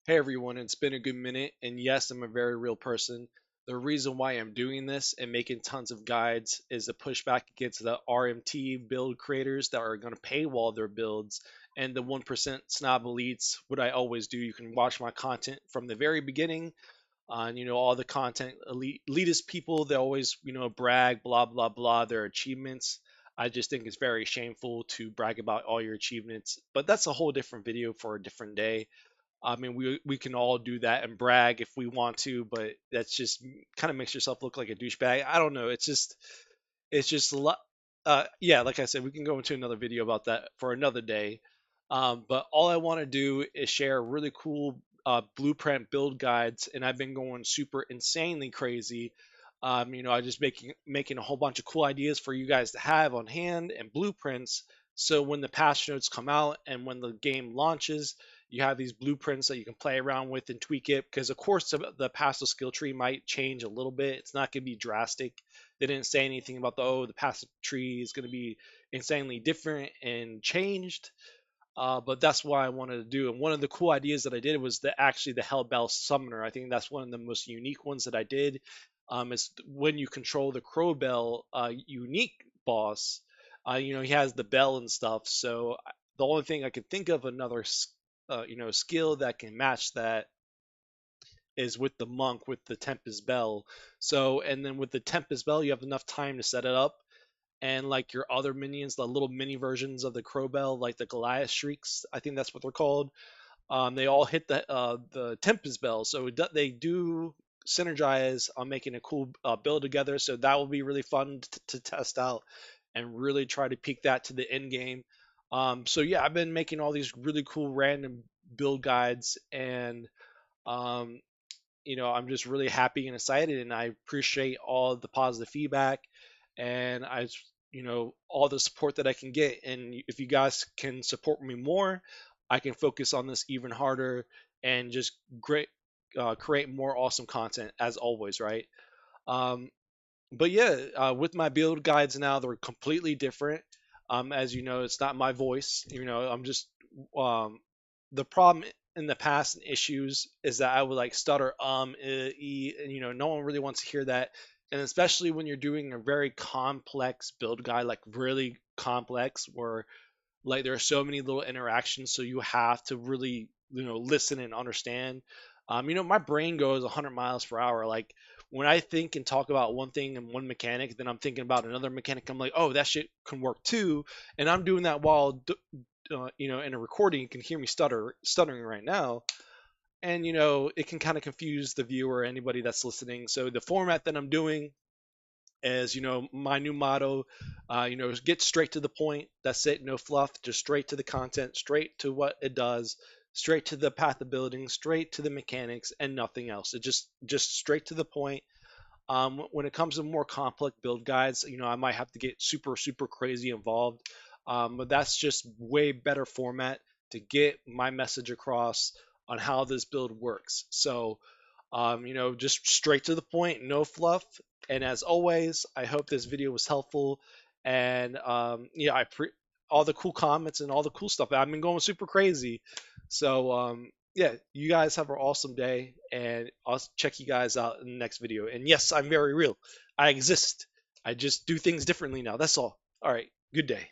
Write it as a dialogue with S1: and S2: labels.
S1: Hey everyone, it's been a good minute, and yes, I'm a very real person. The reason why I'm doing this and making tons of guides is to push back against the RMT build creators that are going to paywall their builds and the 1% snob elites. What I always do, you can watch my content from the very beginning on, all the content elitist people. They always, brag, blah, blah, blah, their achievements. I just think it's very shameful to brag about all your achievements, but that's a whole different video for a different day. I mean, we can all do that and brag if we want to, but that's just kind of makes yourself look like a douchebag. I don't know. It's just a lot. Yeah, like I said, we can go into another video about that for another day. But all I want to do is share really cool blueprint build guides, and I've been going super insanely crazy. I just making a whole bunch of cool ideas for you guys to have on hand and blueprints. So when the patch notes come out and when the game launches, you have these blueprints that you can play around with and tweak it. Because of course the passive skill tree might change a little bit. It's not going to be drastic. They didn't say anything about the passive tree is going to be insanely different and changed. But that's what I wanted to do. And one of the cool ideas that I did was actually the Hellbell Summoner. I think that's one of the most unique ones that I did. Is when you control the Crowbell unique boss. He has the bell and stuff. So the only thing I could think of another skill that can match that is with the monk with the Tempest Bell. So and then with the Tempest Bell, you have enough time to set it up, and like your other minions, the little mini versions of the Crowbell, like the Goliath Shrieks, I think that's what they're called. They all hit the Tempest Bell, so they do synergize on making a cool build together. So that will be really fun to test out and really try to peak that to the end game. So yeah, I've been making all these really cool random build guides, and um, I'm just really happy and excited, and I appreciate all the positive feedback, and all the support that I can get. And if you guys can support me more, I can focus on this even harder and just create more awesome content as always, right? Um, but yeah, with my build guides now, they're completely different. As you know, it's not my voice. I'm just um, the problem in the past and issues is that I would like stutter, and no one really wants to hear that. And especially when you're doing a very complex build guide, like really complex, where like there are so many little interactions, so you have to really listen and understand. My brain goes 100 miles per hour. Like when I think and talk about one thing and one mechanic, then I'm thinking about another mechanic. I'm like, oh, that shit can work too, and I'm doing that while in a recording. You can hear me stuttering right now, and it can kind of confuse the viewer or anybody that's listening. So the format that I'm doing as my new motto, is get straight to the point. That's it, no fluff, just straight to the content, straight to what it does, straight to the path of building, straight to the mechanics, and nothing else. It just straight to the point. When it comes to more complex build guides, I might have to get super super crazy involved, but that's just way better format to get my message across on how this build works. So just straight to the point, no fluff. And as always, I hope this video was helpful. And yeah, all the cool comments and all the cool stuff. I've been going super crazy. So yeah, you guys have an awesome day, and I'll check you guys out in the next video. And yes, I'm very real. I exist. I just do things differently now. That's all. All right. Good day.